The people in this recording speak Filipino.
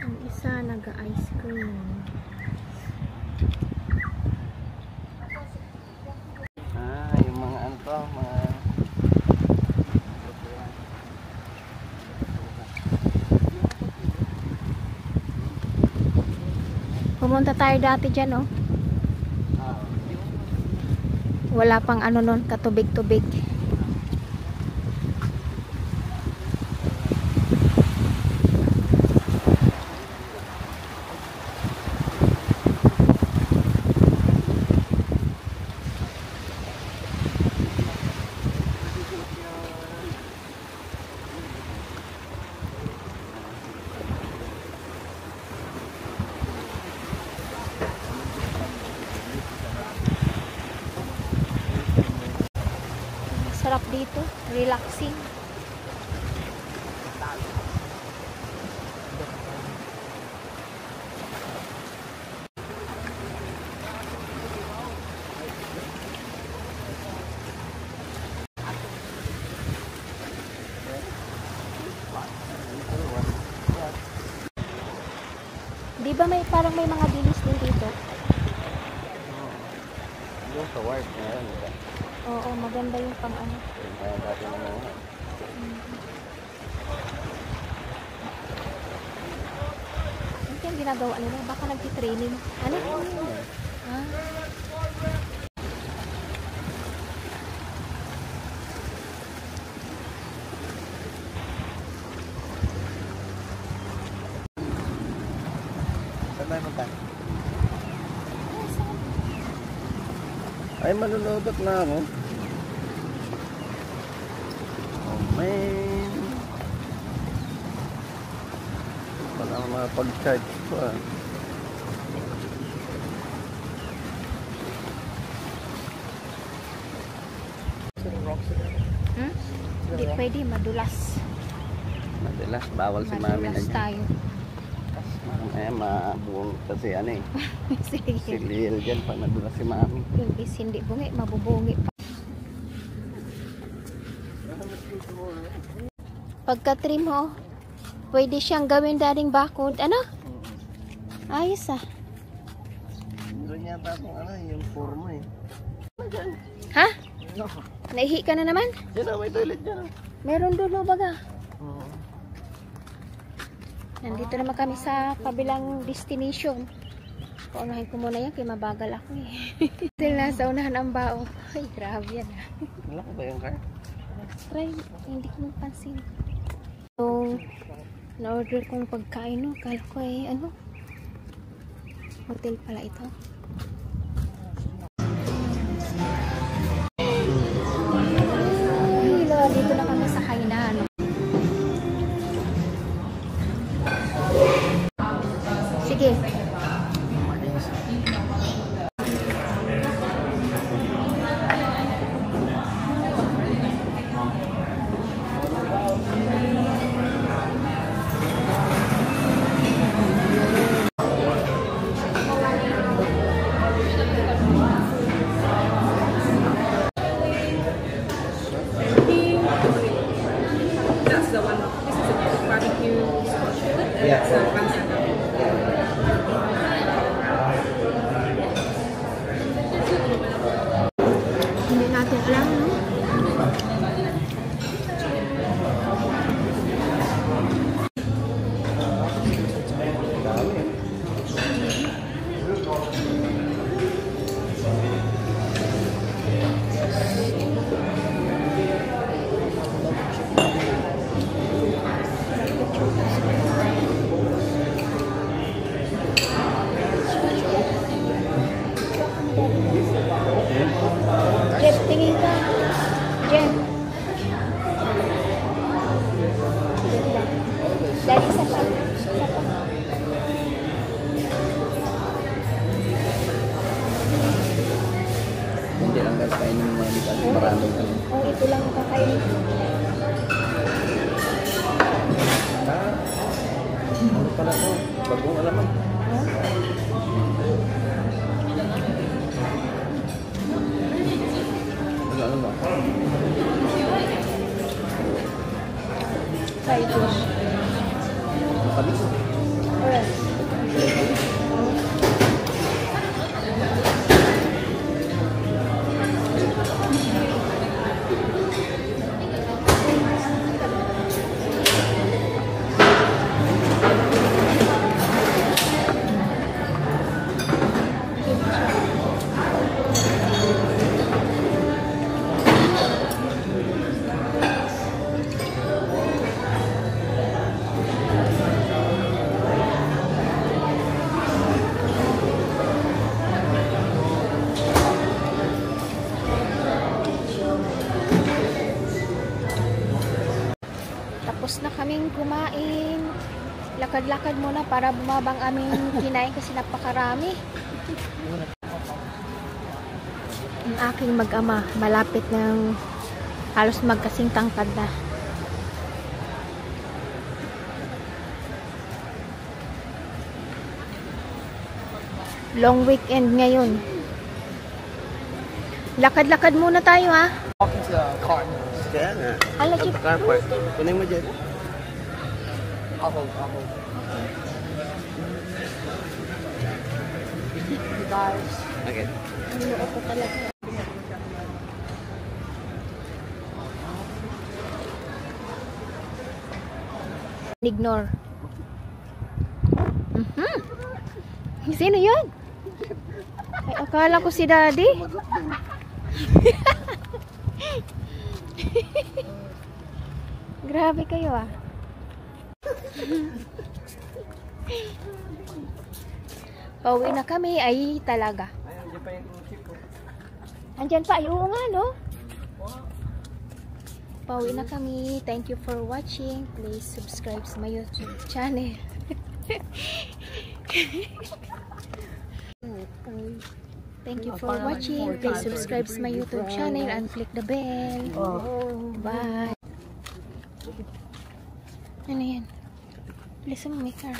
Ang isa nag-ice cream. Yung mga ano to, mga Pumunta tayo dati dyan, oh. Wala pang ano nun, katubig-tubig. Sarap dito, relaxing. Di ba may parang may mga dilis din dito? yung sa white na yan. Oo, maganda yung pang ano. Dati na mga. Ano yung ginagawa nila? Baka nagtitraining. Ano? Ah. Saan tayo punta? Ay, malulobot na ako. Oh man. Wala akong makapag-charge ko ah. Hindi pwede, madulas. Madalas, bawal si mami na Madulas dyan. tayo. Mamaya mabuong kasi ano eh. Sige. Si Liel dyan pag nadulas si mami. Imbis hindi bungi, mabubungi pa. Pagka-trim mo, pwede siyang gawin daring bakod. Ano? Ayos ah. Doon yata kung ano yung forma eh. Ha? Naihi ka na naman? Diyan na, may toilet dyan. Meron doon baga. Oo. Nandito naman kami sa kabilang destination. Paunahin ko muna yan, kaya mabagal ako eh. Still nasa unahan ang bao. Ay, grabe yan ah. Wala ko ba yung car? Try, hindi ko mapansin. So, na-order kong pagkain, no? Kala ko eh, ano? Hotel pala ito. Hello, dito na kami sa Hainan. Sige. That's the one. This is a barbecue scotch. Yeah. So, pancetta. Hindi natin alam, no? side dish. Matamis. Alright. Tapos na kaming kumain. Lakad-lakad muna para bumabang aming kinain kasi napakarami. Ang aking mag-ama, malapit ng halos magkasing tangkad na. Long weekend ngayon. Lakad-lakad muna tayo ha. Walking to the car. Kaya nga. Ala, Sa Chip. car park. Kunin mo dyan. Ako. Guys. Okay. Ano ko talaga. Ignore. Sino yun? Ay, akala ko si Daddy. Grabe kayo ah. Pauwi na kami ay talaga. Andyan pa, ay oo nga no. Pauwi na kami. Thank you for watching. Please subscribe sa my YouTube channel. Thank you for watching. Please subscribe sa my YouTube channel and click the bell. Bye. Ano yan? Listen mo, may car.